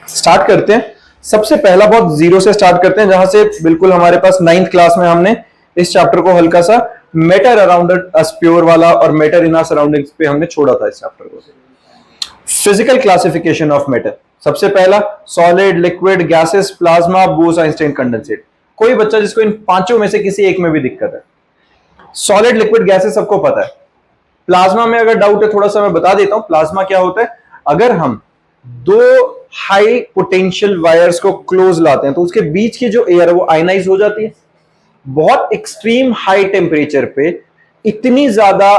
Start करते हैं। सबसे पहला बहुत जीरो से स्टार्ट करते हैं, जहां से बिल्कुल हमारे पास 9th क्लास में हमने इस चैप्टर को हल्का सा मैटर अराउंड अस प्योर वाला और मैटर इन आवर सराउंडिंग्स पे हमने छोड़ा था इस चैप्टर को। फिजिकल क्लासिफिकेशन ऑफ मैटर, सबसे पहला solid, liquid, gases, plasma, Bose, Einstein, condensate. कोई बच्चा जिसको इन पांचों में से किसी एक में भी दिक्कत है। सॉलिड, लिक्विड, गैसेस सबको पता है। प्लाज्मा में अगर डाउट है थोड़ा सा मैं बता देता हूं। प्लाज्मा क्या होता है, अगर हम दो हाई पोटेंशियल वायर्स को क्लोज लाते हैं तो उसके बीच की जो एयर है वो आयनाइज हो जाती है। बहुत एक्सट्रीम हाई टेम्परेचर पे इतनी ज्यादा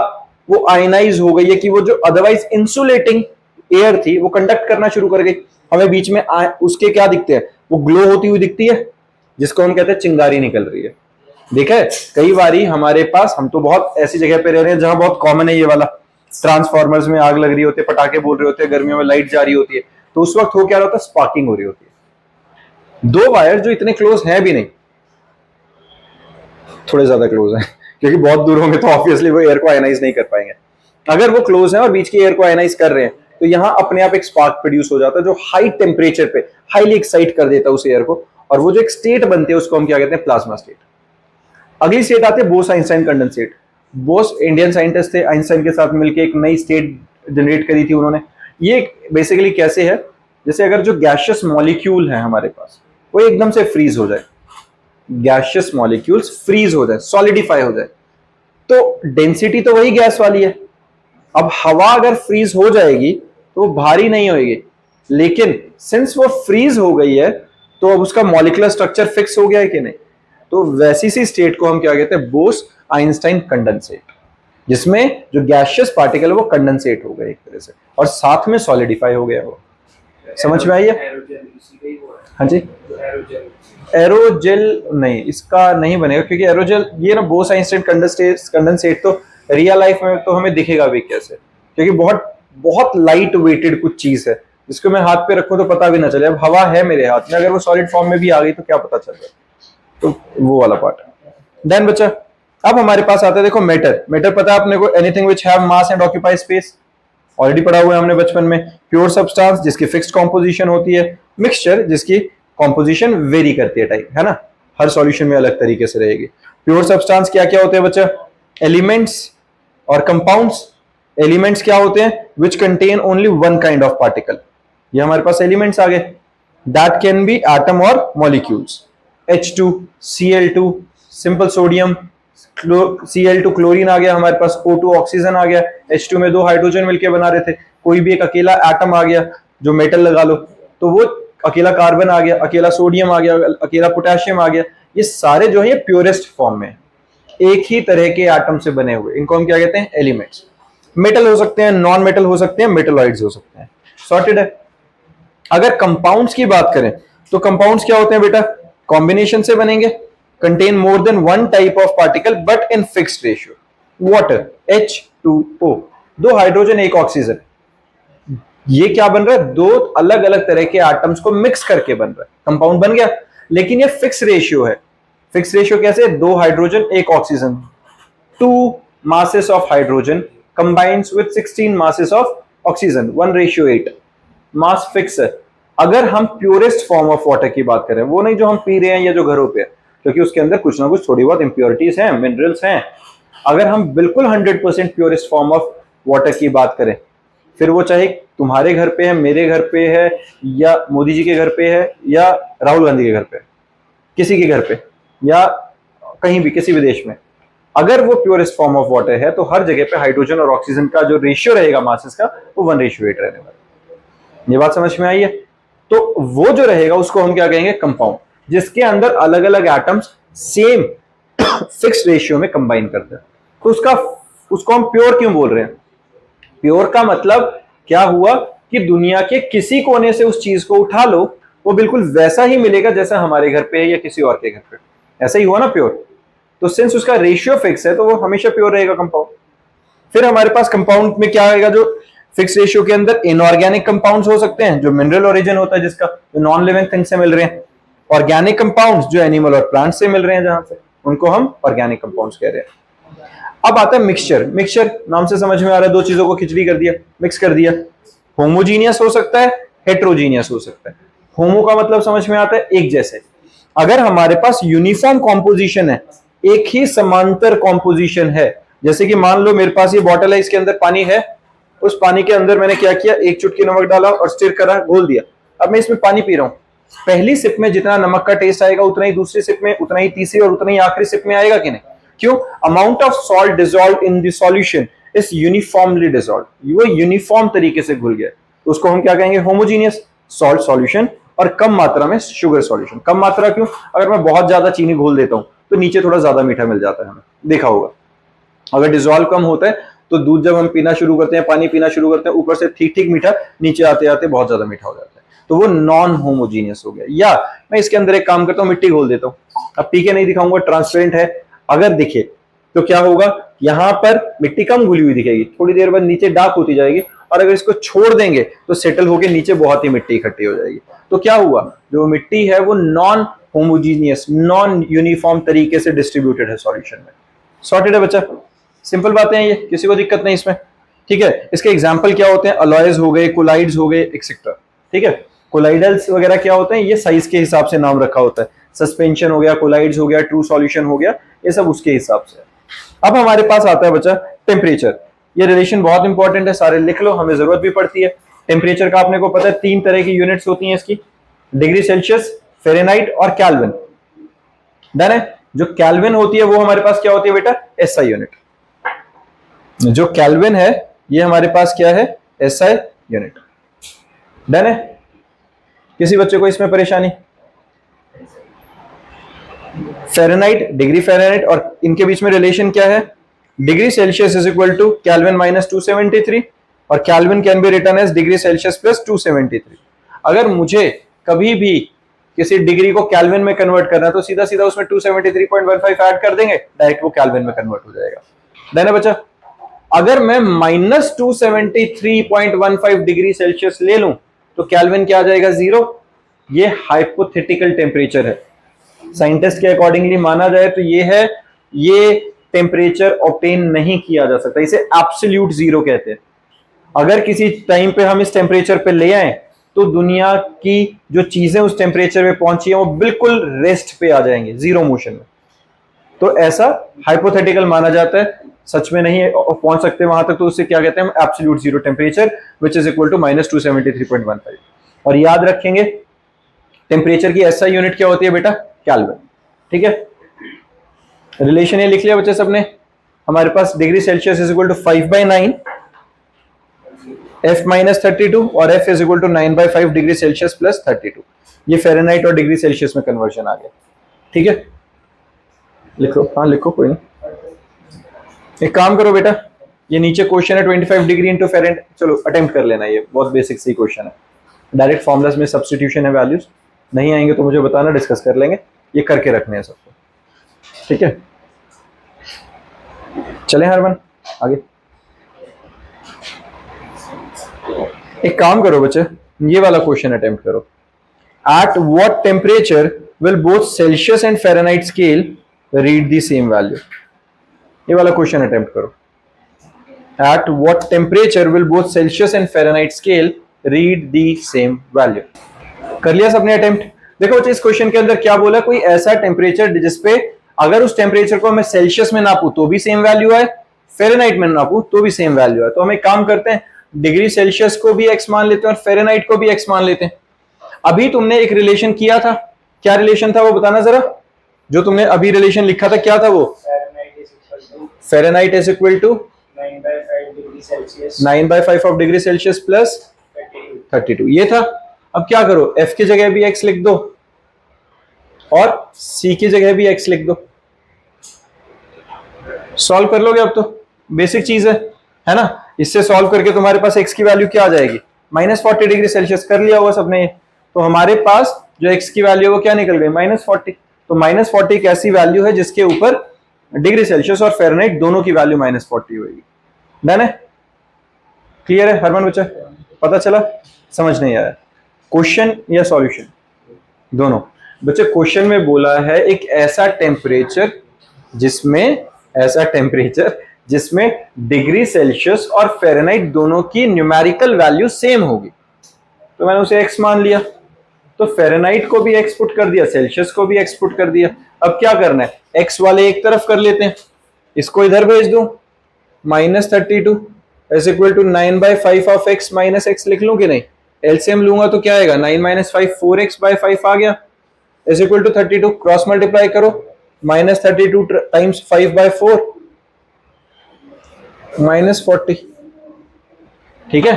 वो आयनाइज हो गई है कि वो जो अदरवाइज इंसुलेटिंग एयर थी वो कंडक्ट करना शुरू कर गई। हमें बीच में उसके क्या दिखते हैं, वो ग्लो होती हुई दिखती है, जिसको हम कहते हैं चिंगारी निकल रही है। देखा है कई बारी हमारे पास, हम तो बहुत ऐसी जगह पे रह रहे हैं जहां बहुत कॉमन है ये वाला, ट्रांसफार्मर्स में आग लग रही होती है, पटाखे बोल रहे होते हैं, गर्मियों में लाइट जा रही होती है, तो उस वक्त हो क्या होता है, स्पार्किंग हो रही होती है। दो वायर जो इतने क्लोज हैं भी नहीं, थोड़े ज्यादा क्लोज हैं क्योंकि बहुत दूर होंगे तो ऑब्वियसली वो एयर को आयनाइज नहीं कर पाएंगे। अगर वो क्लोज हैं और बीच की एयर को आयनाइज कर रहे हैं तो यहां अपने आप एक स्पार्क प्रोड्यूस हो जाता है जो हाई टेम्परेचर पे हाईली एक्साइट कर देता है उस एयर को, और वो जो एक स्टेट बनती है उसको हम क्या कहते हैं, प्लाज्मा स्टेट। अगली स्टेट आती है Bose, Einstein, condensate. Bose Indian scientist थे, आइंस्टाइन के साथ मिलकर एक नई स्टेट जनरेट करी थी उन्होंने। ये बेसिकली कैसे है, जैसे अगर जो गैशियस मॉलिक्यूल है हमारे पास वो एकदम से फ्रीज हो जाए, गैशियस मॉलिक्यूल्स फ्रीज हो जाए, सॉलिडिफाई हो जाए, तो डेंसिटी तो वही गैस वाली है। अब हवा अगर फ्रीज हो जाएगी तो वो भारी नहीं होगी, लेकिन सिंस वो फ्रीज हो गई है तो अब उसका मॉलिक्यूलर स्ट्रक्चर फिक्स हो गया है कि नहीं, तो वैसी सी स्टेट को हम क्या कहते हैं, बोस, आइंस्टाइन, कंडेंसेट, जिसमें जो गैशियस पार्टिकल है वो कंडेंसेट हो गए एक तरह से और साथ में सॉलिडिफाई हो गया वो। समझ में आई है? हाँ जी, एरोजेल नहीं, इसका नहीं बनेगा क्योंकि एरोजेल ये ना बोस, आइंस्टाइन, कंडेंसेट तो रियल लाइफ में तो हमें दिखेगा भी कैसे, क्योंकि बहुत बहुत लाइट वेटेड कुछ चीज है जिसको मैं हाथ पे रखूं तो पता भी ना चले। अब हवा है मेरे हाथ में, अगर वो सॉलिड फॉर्म में भी आ गई तो क्या पता चल रहा है, तो वो वाला पार्ट है। देन बच्चा अब हमारे पास आता है, देखो मैटर। मैटर पता है अपने को, anything which have mass and occupy space, already पढ़ा हुआ है हमने बचपन में। प्योर सब्सटेंस जिसकी फिक्स्ड कॉम्पोजिशन होती है, मिक्सचर जिसकी कॉम्पोजिशन वेरी करती है, टाइप है ना, हर सॉल्यूशन में अलग तरीके से रहेगी। प्योर सब्सटेंस क्या क्या होते हैं बच्चा, एलिमेंट्स और कंपाउंड्स। एलिमेंट्स क्या होते हैं, which contain only one kind of particle, ये हमारे पास एलिमेंट्स आ गए। दैट कैन बी एटम और molecules, H2, Cl2 simple sodium, Cl2 chlorine आ गया हमारे पास, O2 ऑक्सीजन आ गया, H2 में दो हाइड्रोजन मिलकर बना रहे थे, कोई भी एक अकेला एटम आ गया जो मेटल लगा लो तो वो अकेला कार्बन आ गया, अकेला सोडियम आ गया, अकेला पोटेशियम आ गया। ये सारे जो है ये प्योरेस्ट फॉर्म में एक ही तरह के एटम से बने हुए, इनको हम क्या कहते हैं, एलिमेंट्स। मेटल हो सकते हैं, नॉन मेटल हो सकते हैं, मेटलॉइड्स हो सकते हैं। सॉर्टेड है। अगर कंपाउंड्स की बात करें तो कंपाउंड्स क्या होते हैं बेटा, कॉम्बिनेशन से बनेंगे, contain more than one type of particle but in fixed ratio. Water H2O, दो हाइड्रोजन एक ऑक्सीजन, ये क्या बन रहा है, दो अलग अलग तरह के एटम्स को मिक्स करके बन रहा है, कंपाउंड बन गया। लेकिन ये फिक्स रेशियो है। फिक्स रेशियो कैसे, दो हाइड्रोजन एक oxygen, 2 masses of hydrogen combines with 16 masses of oxygen, 1:8, mass fix है। अगर हम प्योरेस्ट फॉर्म ऑफ वाटर की बात करें, वो नहीं जो हम पी रहे हैं या जो घरों पे है, क्योंकि उसके अंदर कुछ ना कुछ थोड़ी बहुत इंप्योरिटीज हैं, मिनरल्स हैं। अगर हम बिल्कुल 100% प्योरेस्ट फॉर्म ऑफ वाटर की बात करें, फिर वो चाहे तुम्हारे घर पे है, मेरे घर पे है, या मोदी जी के घर पे है, या राहुल गांधी के घर पे, किसी के घर पे, या कहीं भी किसी भी देश में, अगर वो प्योरेस्ट फॉर्म ऑफ वाटर है तो हर जगह पे हाइड्रोजन और ऑक्सीजन का जो रेशियो रहेगा मासेस का, वो 1:8 रहने वाला। ये बात समझ में आई है? तो वो जो रहेगा उसको हम क्या कहेंगे, कंपाउंड, जिसके अंदर अलग अलग एटम्स सेम फिक्स रेशियो में कंबाइन करते हैं। तो उसको हम प्योर क्यों बोल रहे हैं? प्योर का मतलब क्या हुआ कि दुनिया के किसी कोने से उस चीज को उठा लो, वो बिल्कुल वैसा ही मिलेगा जैसा हमारे घर पे है या किसी और के घर पे, ऐसा ही हुआ ना प्योर। तो सिंस उसका रेशियो फिक्स है तो वो हमेशा प्योर रहेगा कंपाउंड। फिर हमारे पास कंपाउंड में क्या आएगा, जो फिक्स रेशियो के अंदर इनऑर्गेनिक कंपाउंड्स हो सकते हैं जो मिनरल ओरिजिन होता है, जिसका जो नॉन लिविंग थिंग से मिल रहे हैं। ऑर्गेनिक कंपाउंड्स जो एनिमल और प्लांट से मिल रहे हैं, जहां से, उनको हम ऑर्गेनिक कंपाउंड्स कह रहे हैं। अब आता है मिक्सचर। मिक्सचर नाम से समझ में आ रहा है, दो चीजों को खिचड़ी कर दिया, मिक्स कर दिया। होमोजीनियस हो सकता है, हेट्रोजीनियस हो सकता है। होमो का मतलब समझ में आता है एक जैसे। अगर हमारे पास यूनिफॉर्म कॉम्पोजिशन है, एक ही समांतर कॉम्पोजिशन है, जैसे कि मान लो मेरे पास ये बॉटल है, इसके अंदर पानी है, उस पानी के अंदर मैंने क्या किया, एक चुटकी नमक डाला और स्टिर करा, घोल दिया। अब मैं इसमें पानी पी रहा हूं, पहली सिप में जितना नमक का टेस्ट आएगा उतना ही दूसरी सिप में, उतना ही तीसरी और उतना ही आखिरी सिप में आएगा कि नहीं? क्यों? Amount of salt dissolve in the solution is uniformly dissolve, वो यूनिफॉर्म तरीके से घुल गया, उसको हम क्या कहेंगे? Homogeneous salt solution. और कम मात्रा में शुगर सॉल्यूशन। कम मात्रा क्यों? अगर मैं बहुत ज्यादा चीनी घोल देता हूं तो नीचे थोड़ा ज्यादा मीठा मिल जाता है, हमें देखा होगा। अगर डिसॉल्व कम होता है तो दूध जब हम पीना शुरू करते हैं, पानी पीना शुरू करते हैं, ऊपर से ठीक ठीक मीठा, नीचे आते आते बहुत ज्यादा मीठा हो जाता है, तो वो नॉन होमोजीनियस हो गया। या मैं इसके अंदर एक काम करता हूं, मिट्टी घोल देता हूं, अब पी के नहीं दिखाऊंगा, ट्रांसपेरेंट है, अगर दिखे तो क्या होगा, यहां पर मिट्टी कम घुली हुई दिखेगी, थोड़ी देर बाद नीचे डार्क होती जाएगी, और अगर इसको छोड़ देंगे तो सेटल होके नीचे बहुत ही मिट्टी इकट्ठी हो जाएगी। तो क्या हुआ, जो मिट्टी है वो नॉन होमोजीनियस, नॉन यूनिफॉर्म तरीके से डिस्ट्रीब्यूटेड है सॉल्यूशन में। सॉर्टेड है बच्चा, सिंपल बातें हैं ये, किसी को दिक्कत नहीं इसमें, ठीक है। इसके एग्जाम्पल क्या होते हैं? अलॉयज हो गए, कोलाइड्स हो गए, एक्सेट्रा, ठीक है। कोलाइडल्स वगैरह क्या होते हैं? ये साइज के हिसाब से नाम रखा होता है, सस्पेंशन हो गया, कोलाइड्स हो गया, ट्रू सॉल्यूशन हो गया, ये सब उसके हिसाब से। अब हमारे पास आता है बच्चा टेम्परेचर। ये रिलेशन बहुत इंपॉर्टेंट है, सारे लिख लो, हमें जरूरत भी पड़ती है। टेम्परेचर का आपने को पता है, तीन तरह की यूनिट्स होती हैं इसकी, डिग्री सेल्सियस, फ़ारेनहाइट और केल्विन। डन है। जो केल्विन होती है वो हमारे पास क्या होती है बेटा? SI unit. जो केल्विन है ये हमारे पास क्या है? SI unit. डन है। किसी बच्चे को इसमें परेशानी? फ़ारेनहाइट, डिग्री फ़ारेनहाइट, और इनके बीच में रिलेशन क्या है? Degree Celsius is equal to Kelvin minus 273, और Kelvin can be written as degree Celsius plus 273। अगर मुझे कभी भी किसी डिग्री को केल्विन में कन्वर्ट करना है तो सीधा सीधा उसमें 273.15 ऐड कर देंगे, डायरेक्ट वो केल्विन में कन्वर्ट हो जाएगा। डन है बच्चा। अगर मैं माइनस 273.15 डिग्री सेल्सियस ले लूं तो केल्विन क्या आ जाएगा? 0। ये हाइपोथेटिकल टेम्परेचर है, साइंटिस्ट के अकॉर्डिंगली माना जाए तो ये है, ये टेम्परेचर ऑब्टेन नहीं किया जा सकता, इसे एब्सोल्यूट जीरो कहते हैं। अगर किसी टाइम पे हम इस टेम्परेचर पे ले आए तो दुनिया की जो चीजें उस टेम्परेचर पे पहुंची हैं वो बिल्कुल रेस्ट पे आ जाएंगे, जीरो मोशन में। तो ऐसा हाइपोथेटिकल माना जाता है, सच में नहीं पहुंच सकते वहां तक, तो उसे क्या कहते हैं? Absolute zero temperature which is equal to minus 273.15। और याद रखेंगे टेम्परेचर की एसआई यूनिट क्या होती है बेटा? केल्विन। ठीक है, रिलेशन ये लिख लिया बच्चे सबने। हमारे पास degree Celsius is equal to 5/9 F minus 32 और F is equal to 9/5 degree Celsius plus 32। ये फ़ारेनहाइट और डिग्री सेल्सियस में कन्वर्जन आ गया। ठीक है, लिखो, हाँ लिखो, कोई नहीं। एक काम करो बेटा, ये नीचे क्वेश्चन है 25 डिग्री इंटू फ़ारेनहाइट, चलो अटेम्प्ट कर लेना, ये बहुत बेसिक सी क्वेश्चन है, डायरेक्ट फॉर्मुलाज में सब्स्टिट्यूशन है वैल्यूज, नहीं आएंगे तो मुझे बताना, डिस्कस कर लेंगे, ये करके रखने हैं सबको। ठीक है, चले हरमन आगे। एक काम करो बच्चे, ये वाला क्वेश्चन अटेम्प्ट करो। At what temperature will both Celsius and Fahrenheit scale read the same value? ये वाला क्वेश्चन अटेम्प्ट करो। At what temperature will both Celsius and Fahrenheit scale read the same value? कर लिया सबने अटेम्प्ट? देखो बच्चे, इस क्वेश्चन के अंदर क्या बोला, कोई ऐसा टेम्परेचर जिसपे अगर उस टेम्परेचर को मैं सेल्सियस में नापूं तो भी सेम वैल्यू आए, फ़ारेनहाइट में नापूं तो भी सेम वैल्यू आए। तो हम एक काम करते हैं, डिग्री सेल्सियस को भी x मान लेते हैं और फ़ारेनहाइट को भी x मान लेते हैं। अभी तुमने एक रिलेशन किया था, क्या रिलेशन था वो बताना जरा, जो तुमने अभी रिलेशन लिखा था क्या था वो? Fahrenheit is equal to 9/5 of degree Celsius plus 32, ये था। अब क्या करो, f की जगह भी x लिख दो और c की जगह भी x लिख दो, सॉल्व कर लोगे। अब तो बेसिक चीज है ना, इससे सॉल्व करके तुम्हारे पास x की वैल्यू क्या आ जाएगी? -40 डिग्री सेल्सियस। कर लिया होगा सबने ये, तो हमारे पास जो x की वैल्यू है वो क्या निकल गई? -40। तो -40 एक ऐसी वैल्यू है जिसके ऊपर डिग्री सेल्सियस और फ़ारेनहाइट दोनों की वैल्यू -40 होगी। डन है, क्लियर है हरमन बच्चा? पता चला, समझ नहीं आया? क्वेश्चन या सॉल्यूशन दोनों? बच्चे क्वेश्चन में बोला है एक ऐसा टेम्परेचर जिसमें डिग्री सेल्सियस और फ़ारेनहाइट दोनों की न्यूमेरिकल वैल्यू सेम होगी, तो मैंने उसे x मान लिया। तो फ़ारेनहाइट को भी एक्स पुट कर दिया, सेल्सियस को भी एक्स पुट कर दिया। अब क्या करना है, एक्स वाले एक तरफ कर लेते हैं, इसको इधर भेज दूं, -32 is equal to 9/5 of x minus x लिख लूं कि नहीं? एलसीएम लूंगा तो क्या आएगा, 9 - 5 4x/5 आ गया, is equal to 32। Cross multiply करो, -32 टाइम्स 5/4 -40। ठीक है,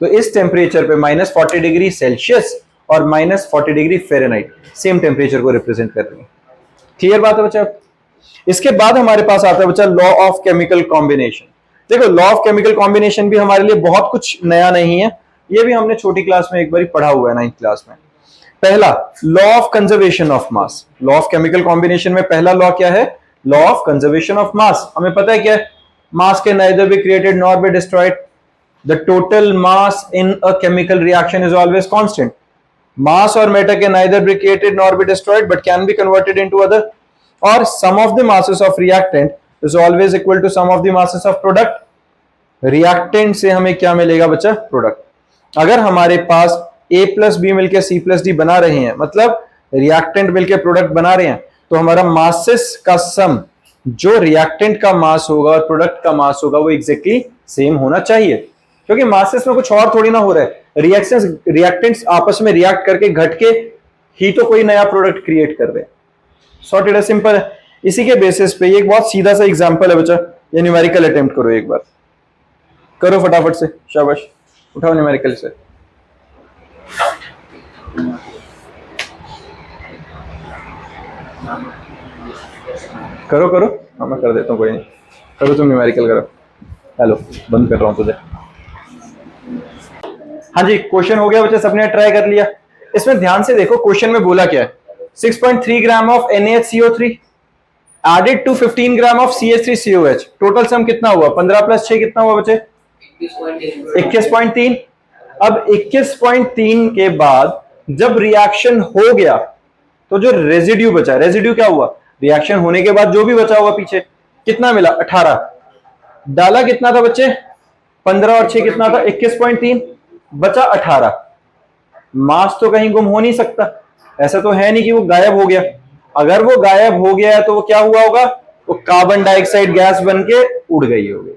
तो इस टेम्परेचर पे -40 डिग्री सेल्सियस और -40 डिग्री फ़ारेनहाइट सेम टेम्परेचर को रिप्रेजेंट कर रही है। क्लियर बात है बच्चा? इसके बाद हमारे पास आता है बच्चा लॉ ऑफ केमिकल कॉम्बिनेशन। देखो, लॉ ऑफ केमिकल कॉम्बिनेशन भी हमारे लिए बहुत कुछ नया नहीं है, ये भी हमने छोटी क्लास में एक बार पढ़ा हुआ है, 9th क्लास में। पहला, law of conservation of mass. Law of chemical combination में पहला लॉ क्या है? Law of conservation of mass. हमें पता है क्या है? मास can neither be created nor be destroyed, the total mass in a chemical reaction is always constant. Mass or matter can neither be created nor be destroyed but can be converted into other, or sum of the masses of reactant is always equal to sum of the masses of product। reactant से हमें क्या मिलेगा बच्चा? Product. अगर हमारे पास A plus B मिलकर C plus D बना रहे हैं, मतलब रिएक्टेंट मिलकर प्रोडक्ट बना रहे हैं, तो हमारा मासेस का सम, जो रिएक्टेंट का मास होगा और प्रोडक्ट का मास होगा, वो एग्जैक्टली सेम होना चाहिए, क्योंकि मासेस में कुछ और थोड़ी ना हो रहा है। रिएक्टेंट्स आपस में रिएक्ट करके घट के ही तो कोई नया प्रोडक्ट क्रिएट कर रहे हैं। सॉर्टेड है, सिंपल है। इसी के बेसिस पे ये एक बहुत सीधा सा एग्जांपल है बच्चा, ये न्यूमेरिकल अटेम्प्ट करो, एक बार करो फटाफट से, शाबाश, उठाओ न्यूमेरिकल से। करो करो, हाँ मैं कर देता हूँ, कोई नहीं, करो तुम न्यूमेरिकल करो। हेलो, बंद कर रहा हूँ तुझे। हाँ जी, क्वेश्चन हो गया बच्चे, सबने ट्राई कर लिया। इसमें ध्यान से देखो, क्वेश्चन में बोला क्या है? 6.3 gram of NaHCO3 added to 15 gram of CH3COH। Total sum कितना हुआ? 15 + 6 कितना हुआ बच्चे? 21.3। अब 21.3 के बाद जब रिएक्शन हो गया तो जो रेजिड्यू बचा, रेजिड्यू क्या हुआ? रिएक्शन होने के बाद जो भी बचा हुआ पीछे, कितना मिला? 18। डाला कितना था बच्चे? 15 और 6 कितना था? 21.3, बचा 18। मास तो कहीं गुम हो नहीं सकता, ऐसा तो है नहीं कि वो गायब हो गया। अगर वो गायब हो गया है तो वो क्या हुआ होगा? वो कार्बन डाइऑक्साइड गैस बन के उड़ गई होगी।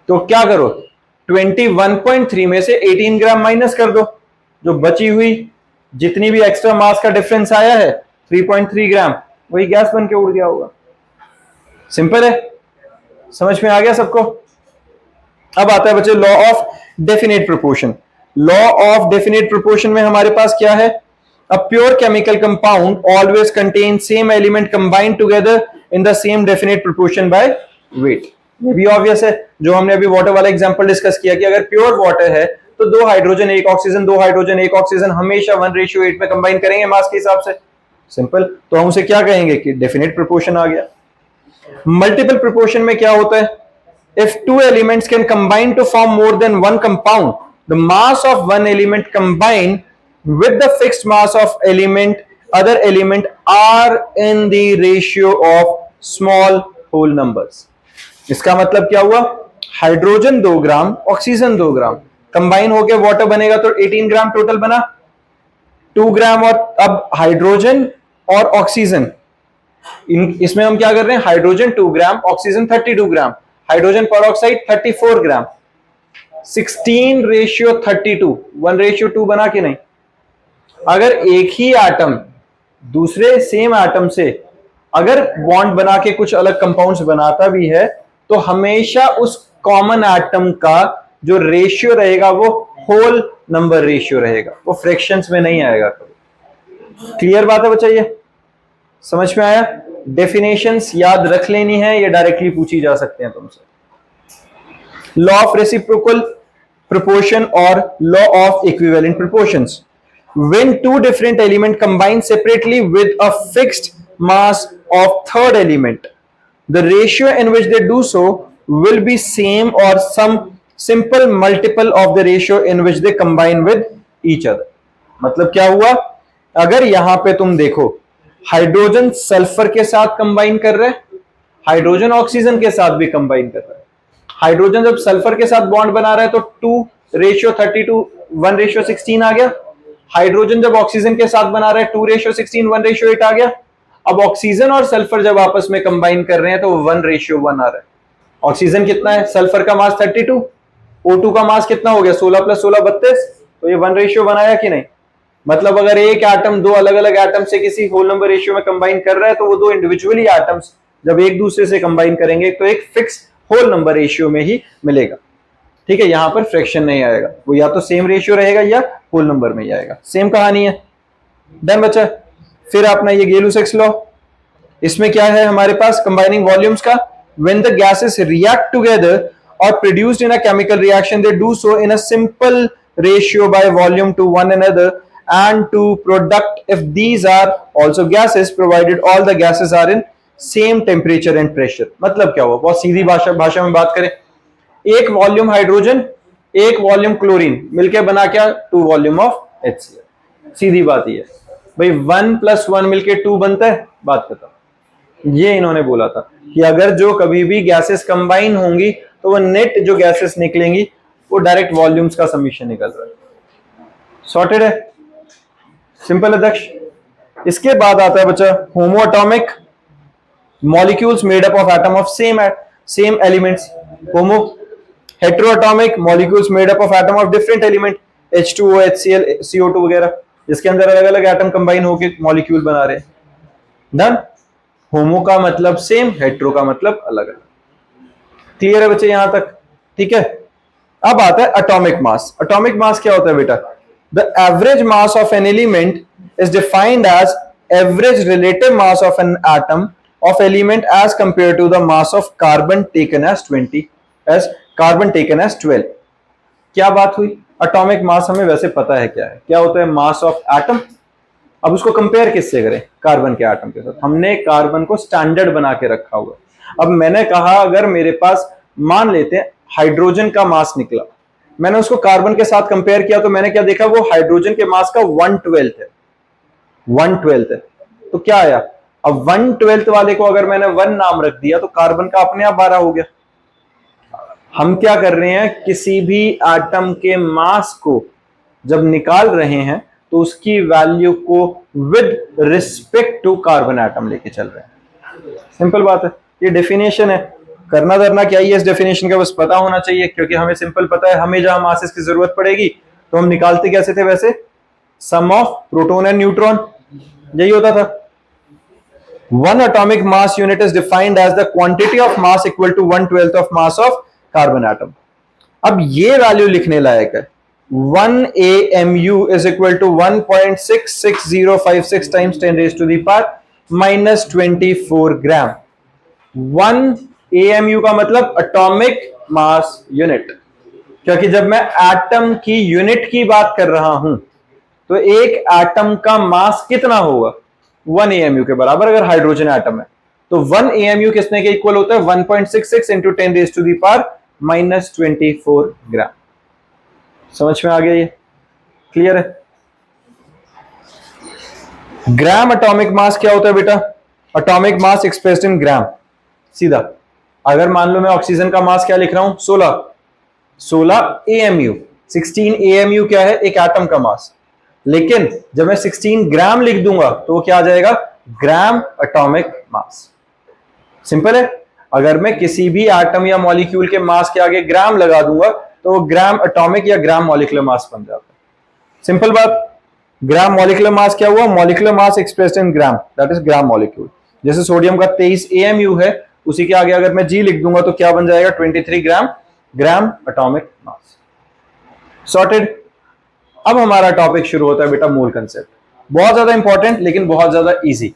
तो क्या करो, 21.3 में से 18 ग्राम माइनस कर दो, जो बची हुई जितनी भी एक्स्ट्रा मास का डिफरेंस आया है 3.3 ग्राम, वही गैस बन के उड़ गया होगा। सिंपल है, समझ में आ गया सबको? अब आता है बच्चे law of definite proportion. Law of definite proportion में हमारे पास क्या है? A pure chemical compound always contains same element combined together in the same definite proportion by weight। ये भी ऑब्वियस है, जो हमने अभी वाटर वाला एग्जांपल डिस्कस किया कि अगर प्योर वाटर है तो 2 हाइड्रोजन 1 ऑक्सीजन, 2 हाइड्रोजन 1 ऑक्सीजन हमेशा 1:8 में कंबाइन करेंगे मास के हिसाब से। सिंपल, तो हम उसे क्या कहेंगे कि डेफिनेट प्रोपोर्शन आ गया। मल्टीपल प्रोपोर्शन में क्या होता है? If two elements can combine to form more than one compound, the mass of one element combined with the fixed mass of other element are in the ratio of small whole numbers। इसका मतलब क्या हुआ? Hydrogen 2 ग्राम, oxygen 2 ग्राम combine होकर water बनेगा तो 18 ग्राम total बना। 2 ग्राम और अब हाइड्रोजन और ऑक्सीजन, इसमें हम क्या कर रहे हैं? हाइड्रोजन 2 ग्राम, ऑक्सीजन 32 ग्राम, हाइड्रोजन पर ऑक्साइड 34 ग्राम, 16:32, 1:2 बना के नहीं। अगर एक ही एटम दूसरे सेम एटम से अगर बॉन्ड बना के कुछ अलग कंपाउंड्स बनाता भी है तो हमेशा उस कॉमन एटम का जो रेशियो रहेगा वो होल नंबर रेशियो रहेगा, वो फ्रैक्शंस में नहीं आएगा कभी। क्लियर बात है बच्चा? ये समझ में आया? डेफिनेशंस याद रख लेनी है, ये डायरेक्टली पूछी जा सकते हैं तुमसे। लॉ ऑफ रेसिप्रोकल प्रोपोर्शन और law of equivalent proportions. When two different elements combine separately with a fixed mass of third element, the ratio in which they do so will be same or some simple multiple of the ratio in which they combine with each other। मतलब क्या हुआ? अगर यहां पे तुम देखो, hydrogen sulphur के साथ कंबाइन कर रहे हैं, हाइड्रोजन ऑक्सीजन के साथ भी कंबाइन कर रहा है। हाइड्रोजन जब सल्फर के साथ बॉन्ड बना रहा है तो 2:32, 1:16 आ गया। हाइड्रोजन जब ऑक्सीजन के साथ बना रहा है 2:16 1:8 आ गया। अब ऑक्सीजन और सल्फर जब आपस में कंबाइन कर रहे हैं तो 1:1 आ रहा है। ऑक्सीजन कितना है, सल्फर का मास 32, O2 का मास कितना हो गया 16 + 16 32, तो ये 1:1 आया कि नहीं। मतलब अगर एक एटम दो अलग अलग एटम से किसी होल नंबर रेशियो में कंबाइन कर रहा है तो वो दो इंडिविजुअली एटम्स जब एक दूसरे से कंबाइन करेंगे तो एक फिक्स होल नंबर रेशियो में ही मिलेगा। ठीक है, यहां पर फ्रैक्शन नहीं आएगा, वो या तो सेम रेशियो रहेगा या होल नंबर में ही आएगा। सेम कहानी है। डन बच्चा। फिर अपना ये गेलू-सेक्स लॉ, इसमें क्या है हमारे पास कंबाइनिंग वॉल्यूम्स का, when the gases react together और produced in a chemical reaction they do so in a simple ratio by volume to one another and to product if these are also gases provided all the gases are in same temperature and pressure। मतलब क्या हुआ, बहुत सीधी भाषा में बात करें, एक volume hydrogen एक वॉल्यूम क्लोरीन मिलकर बना क्या 2 वॉल्यूम ऑफ HCl। सीधी बात ही है भाई, 1 + 1 मिलकर 2 बनता है, बात खत्म। ये इन्होंने बोला था कि अगर जो कभी भी गैसेस कंबाइन होंगी तो वो नेट जो गैसेस निकलेंगी वो डायरेक्ट वॉल्यूम्स का समीशन निकल रहा है। सॉर्टेड है, सिंपल है दक्ष। इसके बाद आता है बच्चा होमो atomic molecules made up of atom of same elements. Homo hetero atomic molecules made up of atom of different element, H2O HCl CO2 वगैरह, जिसके अंदर अलग अलग एटम कंबाइन होकर मॉलिक्यूल बना रहे हैं। डन। होमो का मतलब सेम, हेटेरो का मतलब अलग अलग। क्लियर है बच्चे यहां तक, ठीक है। अब आता है एटॉमिक मास। एटॉमिक मास क्या होता है बेटा, the average mass of an element is defined as average relative mass of an atom of element as compared to the mass of carbon taken as 12। क्या बात हुई, एटॉमिक मास हमें वैसे पता है क्या है, क्या होता है मास ऑफ एटम। अब उसको कंपेयर किससे करें, कार्बन के एटम के साथ। हमने कार्बन को स्टैंडर्ड बना के रखा हुआ। अब मैंने कहा अगर मेरे पास मान लेते हैं हाइड्रोजन का मास निकला, मैंने उसको कार्बन के साथ कंपेयर किया तो मैंने क्या देखा, वो हाइड्रोजन के मास का 1/12 है। 1/12 है तो क्या आया, अब 1/12 वाले को अगर मैंने 1 नाम रख दिया तो कार्बन का अपने आप 12 हो गया। हम क्या कर रहे हैं, किसी भी एटम के मास को जब निकाल रहे हैं तो उसकी वैल्यू को with respect to carbon atom लेके चल रहे हैं। सिंपल बात है, ये डेफिनेशन है। करना धरना क्या ही है इस डेफिनेशन का, बस पता होना चाहिए, क्योंकि हमें सिंपल पता है हमें जहां मासेस की जरूरत पड़ेगी तो हम निकालते कैसे थे वैसे, sum of proton and neutron, यही होता था। One atomic mass unit is defined as the quantity of mass equal to 1/12 of mass of carbon atom. अब ये वैल्यू लिखने लायक है, 1 AMU is equal to 1.66056 times 10⁻⁻24 gram. 1 AMU का मतलब atomic mass unit, क्योंकि जब मैं एटम की यूनिट की बात कर रहा हूं तो एक एटम का मास कितना होगा, 1 AMU के बराबर। अगर हाइड्रोजन एटम है तो 1 AMU किसने के इक्वल होता है, 1.66 इंटू 10⁻⁻24 ग्राम। समझ में आ गया ये, क्लियर है। ग्राम एटॉमिक मास क्या होता है बेटा, एटॉमिक मास एक्सप्रेस्ड इन ग्राम। सीधा अगर मान लो मैं ऑक्सीजन का मास क्या लिख रहा हूं 16 AMU, 16 AMU क्या है, एक एटम का मास। लेकिन जब मैं 16 ग्राम लिख दूंगा तो वो क्या आ जाएगा, ग्राम एटॉमिक मास। सिंपल है, अगर मैं किसी भी एटम या मॉलिक्यूल के मास के आगे ग्राम लगा दूंगा तो वो ग्राम एटॉमिक या ग्राम मॉलिक्यूलर मास बन जाता है। सिंपल बात। ग्राम मॉलिक्यूलर मास क्या हुआ, molecular mass expressed in gram, that is gram molecule. जैसे सोडियम का 23 AMU है, उसी के आगे अगर मैं G लिख दूंगा तो क्या बन जाएगा, 23 ग्राम एटॉमिक मास। सॉर्टेड। अब हमारा टॉपिक शुरू होता है बेटा मोल कंसेप्ट। बहुत ज्यादा इंपॉर्टेंट लेकिन बहुत ज्यादा easy,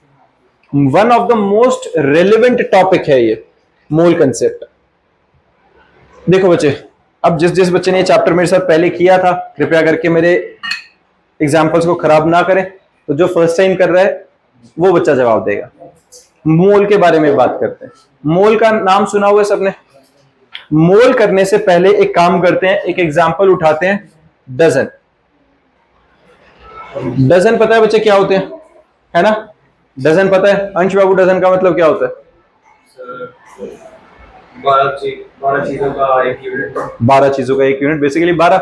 one of the most relevant topic है ये मोल कंसेप्ट। देखो बच्चे, अब जिस बच्चे ने ये चैप्टर मेरे साथ पहले किया था कृपया करके मेरे एग्जाम्पल्स को खराब ना करें, तो जो फर्स्ट टाइम कर रहा है वो बच्चा जवाब देगा। मोल के बारे में बात करते हैं। मोल का नाम सुना हुआ है सबने। मोल करने से पहले एक काम करते हैं, एक एग्जाम्पल उठाते हैं, डजन। डजन पता है बच्चे क्या होते हैं, है ना, डजन पता है। अंश बाबू, डजन का मतलब क्या होता है, 12 चीजों का एक यूनिट। 12 चीजों का एक यूनिट, बेसिकली 12।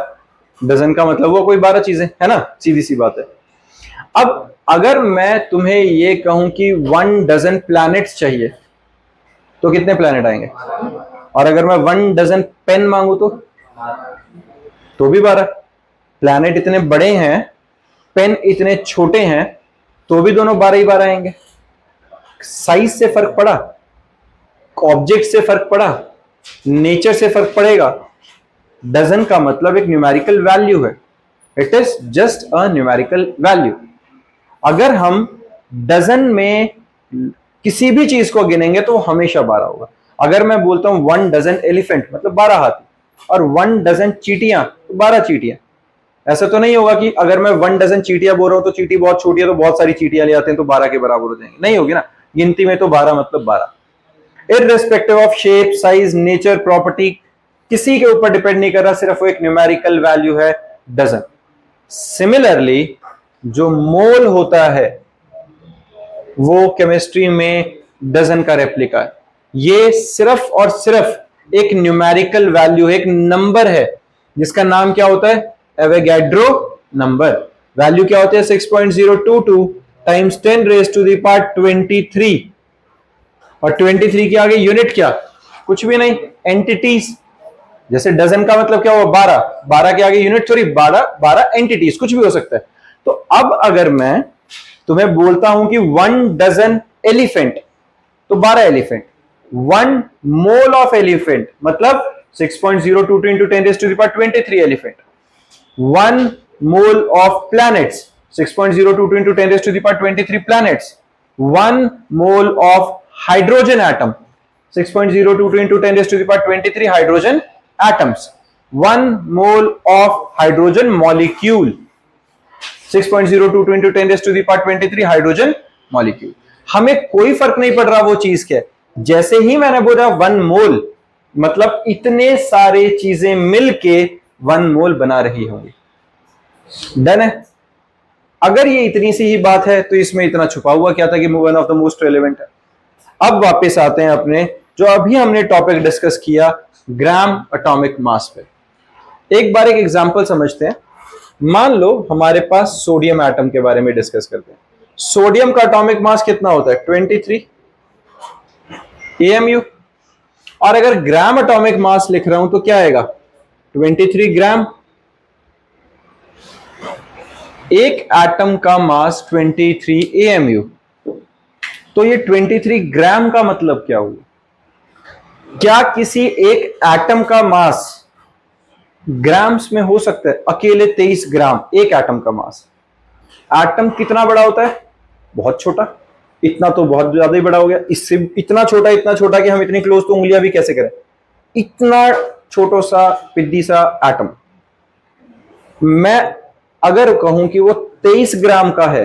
डजन का मतलब वो कोई 12 चीजें, है ना, सीधी सी बात है। अब अगर मैं तुम्हें ये कहूं कि 1 डजन प्लैनेट्स चाहिए तो कितने प्लैनेट आएंगे? और अगर मैं 1 डजन पेन मांगू तो भी 12। प्लैनेट इतने बड़े हैं, पेन इतने छोटे हैं, तो भी दोनों 12 ही 12 आएंगे। साइज से फर्क पड़ा, ऑब्जेक्ट से फर्क पड़ा, नेचर से फर्क पड़ेगा। डजन का मतलब एक न्यूमेरिकल वैल्यू है, it is just a numerical value. अगर हम डजन में किसी भी चीज को गिनेंगे तो हमेशा 12 होगा। अगर मैं बोलता हूं 1 डजन एलिफेंट मतलब 12 हाथी, और 1 डजन चींटियां तो 12 चींटियां। ऐसा तो नहीं होगा कि अगर मैं 1 डजन चींटियां बोल रहा हूं तो चींटी बहुत छोटी है तो बहुत सारी चींटियां ले आते हैं तो 12 के बराबर हो जाएंगे, नहीं होगी ना। गिनती में तो 12 मतलब 12। Irrespective of shape, size, nature, property, किसी के ऊपर डिपेंड नहीं कर रहा, सिर्फ वो एक न्यूमेरिकल वैल्यू है डजन। सिमिलरली जो मोल होता है वो केमिस्ट्री में डजन का रेप्लिका है। ये सिर्फ और सिर्फ एक न्यूमेरिकल वैल्यू है, एक नंबर है जिसका नाम क्या होता है? Avogadro number. वैल्यू क्या होती है? 6.022 times 10 raise to the power 23। और 23 के आगे यूनिट क्या? कुछ भी नहीं, एंटिटीज। जैसे डजन का मतलब क्या हुआ? 12। 12 के आगे यूनिट थोड़ी, 12 एंटिटीज, कुछ भी हो सकता है। तो अब अगर मैं तुम्हें बोलता हूं कि 1 डजन एलिफेंट तो 12 एलिफेंट। 1 मोल ऑफ एलिफेंट मतलब 6.022 into 10 raised to the power 23 elephant. 1 mole of planets 6.022 into 10 raised to the power 23 planets। 1 mole of hydrogen atom 6.022 into 10 raised to the power 23 hydrogen atoms. 1 mole of hydrogen molecule 6.022 into 10 raised to the power 23 hydrogen molecule. हमें कोई फर्क नहीं पड़ रहा वो चीज क्या है। जैसे ही मैंने बोला 1 मोल मतलब इतने सारे चीजें मिलके 1 मोल बना रही होंगी। डन है। अगर ये इतनी सी ही बात है तो इसमें इतना छुपा हुआ क्या था कि one of the most relevant है। अब वापस आते हैं अपने जो अभी हमने टॉपिक डिस्कस किया, ग्राम एटॉमिक मास पे। एक बार एक एग्जांपल समझते हैं। मान लो हमारे पास सोडियम एटम के बारे में डिस्कस करते हैं। सोडियम का एटॉमिक मास कितना होता है? 23 AMU। और अगर ग्राम एटॉमिक मास लिख रहा हूं तो क्या आएगा? 23 ग्राम। एक एटम का मास 23 AMU। तो ये 23 ग्राम का मतलब क्या हुआ? क्या किसी एक एटम का मास ग्राम्स में हो सकता है? अकेले 23 ग्राम एक एटम का मास। एटम कितना बड़ा होता है? बहुत छोटा। इतना तो बहुत ज्यादा ही बड़ा हो गया। इससे इतना छोटा कि हम इतनी क्लोज तो उंगलियां भी कैसे करें। इतना छोटा सा पिद्दी सा एटम। मैं अगर कहूं कि वो 23 ग्राम का है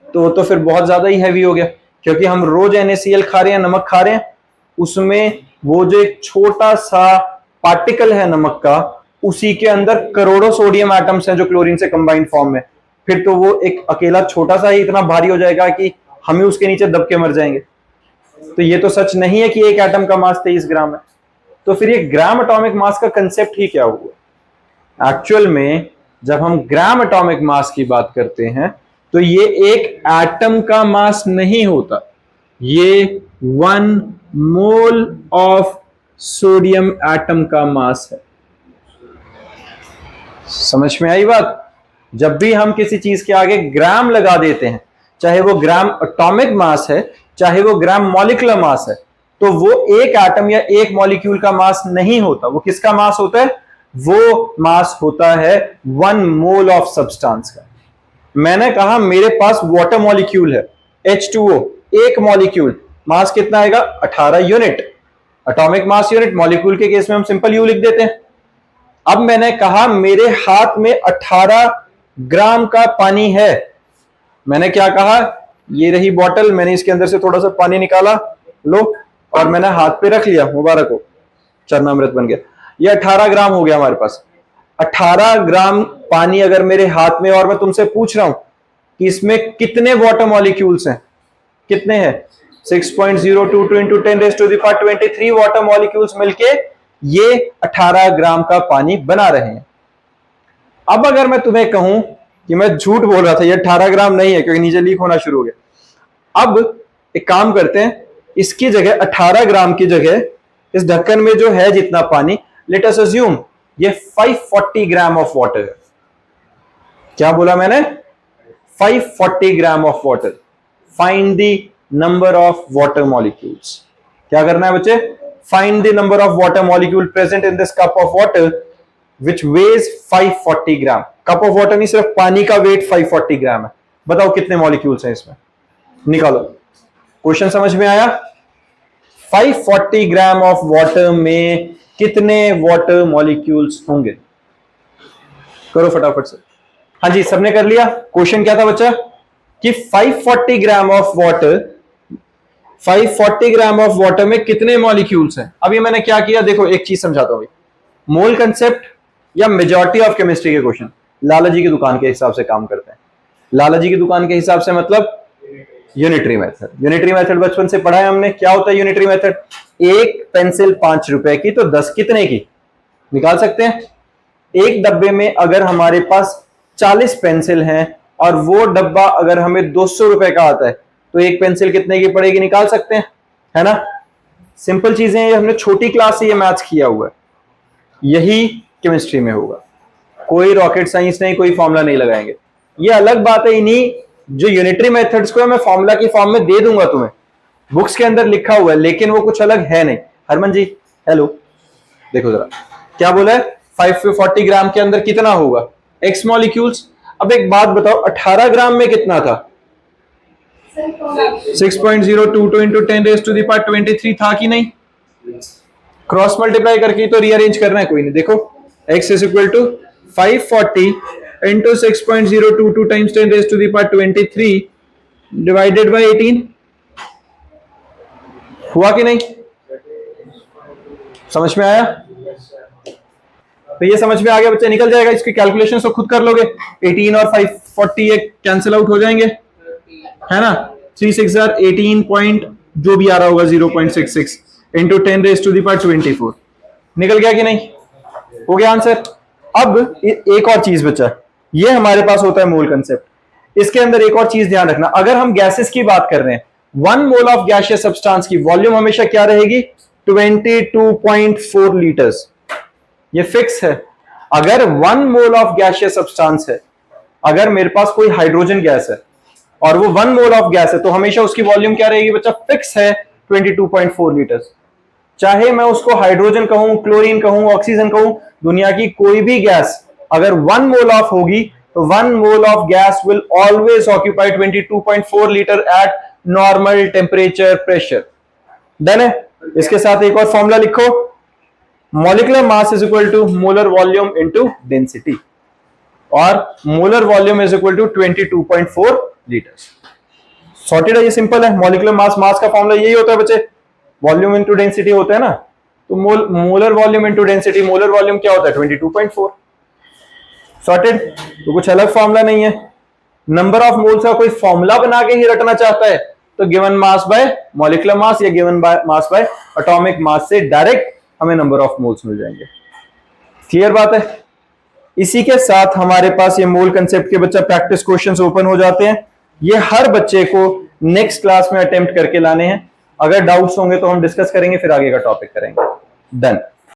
तो फिर बहुत ज्यादा ही हैवी हो गया, क्योंकि हम रोज NaCl खा रहे हैं, नमक खा रहे हैं, उसमें वो जो एक छोटा सा पार्टिकल है नमक का, उसी के अंदर करोड़ों सोडियम एटम्स हैं जो क्लोरीन से कंबाइंड फॉर्म में। फिर तो वो एक अकेला छोटा सा ही इतना भारी हो जाएगा कि हम ही उसके नीचे दब के मर जाएंगे। तो ये तो सच नहीं है कि एक एटम का मास 23 ग्राम है। तो फिर ये ग्राम एटॉमिक मास का कंसेप्ट ही क्या हुआ? एक्चुअल में जब हम ग्राम एटॉमिक मास की बात करते हैं तो ये एक एटम का मास नहीं होता, ये 1 मोल ऑफ सोडियम एटम का मास है। समझ में आई बात? जब भी हम किसी चीज के आगे ग्राम लगा देते हैं, चाहे वो ग्राम एटॉमिक मास है चाहे वो ग्राम मॉलिक्यूलर मास है, तो वो एक एटम या एक मॉलिक्यूल का मास नहीं होता। वो किसका मास होता है? वो मास होता है 1 मोल ऑफ सब्सटेंस का। मैंने कहा मेरे पास वाटर मॉलिक्यूल है H2O, एक मॉलिक्यूल, मास कितना आएगा? 18 unit. Atomic mass unit, molecule के केस में हम सिंपल यू लिख देते हैं। अब मैंने कहा मेरे हाथ में 18 ग्राम का पानी है। मैंने क्या कहा? ये रही बॉटल, मैंने इसके अंदर से थोड़ा सा पानी निकाला, लो, और मैंने हाथ पे रख लिया, मुबारक हो, चरणामृत बन गया। ये 18 ग्राम हो गया हमारे पास। 18 ग्राम पानी अगर मेरे हाथ में, और मैं तुमसे पूछ रहा हूं कि इसमें कितने वाटर मॉलिक्यूल्स हैं? कितने हैं? 6.022 into 10 raised to the power 23 water molecules मिलके ये 18 ग्राम का पानी बना रहे हैं। अब अगर मैं तुम्हें कहूं कि मैं झूठ बोल रहा था, ये 18 ग्राम नहीं है क्योंकि नीचे लीक होना शुरू हो गया। अब एक काम करते हैं, इसकी जगह 18 ग्राम की जगह इस ढक्कन में जो है जितना पानी, लेट अस अज्यूम ये 540 ग्राम ऑफ वाटर है। क्या बोला मैंने? 540 gram of water. Find the number of water molecules. क्या करना है बच्चे? Find the number of water molecule present in this cup of water which ways 540 gram. Cup of water नहीं, सिर्फ पानी का वेट 540 ग्राम है। बताओ कितने मॉलिक्यूल्स हैं इसमें, निकालो। क्वेश्चन समझ में आया? 540 ग्राम ऑफ वाटर में कितने वाटर मॉलिक्यूल्स होंगे? करो फटाफट से। हाँ जी, सबने कर लिया। क्वेश्चन क्या था बच्चा? कि 540 gram of water, 540 gram of water में कितने मॉलिक्यूल्स हैं। अभी मैंने क्या किया, देखो एक चीज समझाता हूं। मोल कंसेप्ट या मेजॉरिटी ऑफ केमिस्ट्री के क्वेश्चन लाला जी की दुकान के हिसाब से काम करते हैं। लाला जी की दुकान के हिसाब से मतलब यूनिटरी मेथड। यूनिटरी मेथड बचपन से पढ़ा है हमने। क्या होता है यूनिटरी मेथड? एक पेंसिल 5 रुपए की तो 10 कितने की निकाल सकते हैं। एक डब्बे में अगर हमारे पास 40 पेंसिल हैं और वो डब्बा अगर हमें 200 रुपए का आता है तो एक पेंसिल कितने की पड़ेगी, निकाल सकते हैं, है ना। सिंपल चीजें हैं, हमने छोटी क्लास से ये मैथ्स किया हुआ है। यही केमिस्ट्री में होगा। कोई रॉकेट साइंस नहीं, कोई फॉर्मूला नहीं लगाएंगे। ये अलग बात है, इन्हीं जो यूनिटरी मेथड्स को मैं फॉर्मूला की फॉर्म में दे दूंगा तुम्हें, बुक्स के अंदर लिखा हुआ है, लेकिन वो कुछ अलग है नहीं। हरमन जी हेलो, देखो जरा क्या बोला है, 540 ग्राम के अंदर कितना होगा, एक्स मॉलिक्यूल्स। अब एक बात बताओ, 18 ग्राम में कितना था? 6.022 इंटू 10⁻23 था कि नहीं? क्रॉस मल्टीप्लाई करके तो रीअरेंज करना है, कोई नहीं। देखो x is equal to 540 into 6.022 times 10⁻23 divided by 18। हुआ कि नहीं? समझ में आया? तो ये समझ में आ गया बच्चे, निकल जाएगा। इसकी कैलकुलेशन तो खुद कर लोगे। 18 और 540 एक कैंसिल आउट हो जाएंगे, है ना। 3 6 18 पॉइंट जो भी आ रहा होगा 0.66 इंटू 10⁻24 निकल गया कि नहीं? हो गया आंसर। अब एक और चीज बचा, ये हमारे पास होता है मोल कंसेप्ट। इसके अंदर एक और चीज ध्यान रखना, अगर हम गैसेस की बात कर रहे हैं, 1 मोल ऑफ गैसियस सब्सटेंस की वॉल्यूम हमेशा क्या रहेगी? 22.4 लीटर्स। ये फिक्स है। अगर 1 मोल ऑफ गैसियस सब्सटेंस है, अगर मेरे पास कोई हाइड्रोजन गैस है और वो 1 मोल ऑफ गैस है, तो हमेशा उसकी वॉल्यूम क्या रहेगी बच्चा? फिक्स है 22.4 लीटर्स। चाहे मैं उसको हाइड्रोजन कहूं, क्लोरीन कहूं, ऑक्सीजन कहूं, दुनिया की कोई भी गैस अगर 1 मोल ऑफ होगी तो 1 mole of gas will always occupy 22.4 litre at normal temperature pressure. Done है। इसके साथ एक और फॉर्मूला लिखो, molecular mass is equal to molar volume into density, और molar volume is equal to 22.4 litres. Sorted है, ये सिंपल है। मॉलिक्यूलर मास, मास का फॉर्मूला यही होता है बच्चे, वॉल्यूम इनटू डेंसिटी होता है ना। तो molar volume into density, molar volume क्या होता है? 22.4। सॉर्टेड। तो कुछ अलग फॉर्मूला नहीं है। नंबर ऑफ मोल्स का कोई फॉर्मूला बना के ही रटना चाहता है तो given mass by molecular mass या given mass by atomic mass से डायरेक्ट हमें नंबर ऑफ मोल्स मिल जाएंगे। क्लियर बात है? इसी के साथ हमारे पास ये मोल कंसेप्ट के बच्चा प्रैक्टिस क्वेश्चंस ओपन हो जाते हैं। ये हर बच्चे को नेक्स्ट क्लास में अटेम्प्ट करके लाने हैं। अगर डाउट्स होंगे तो हम डिस्कस करेंगे, फिर आगे का टॉपिक करेंगे। डन।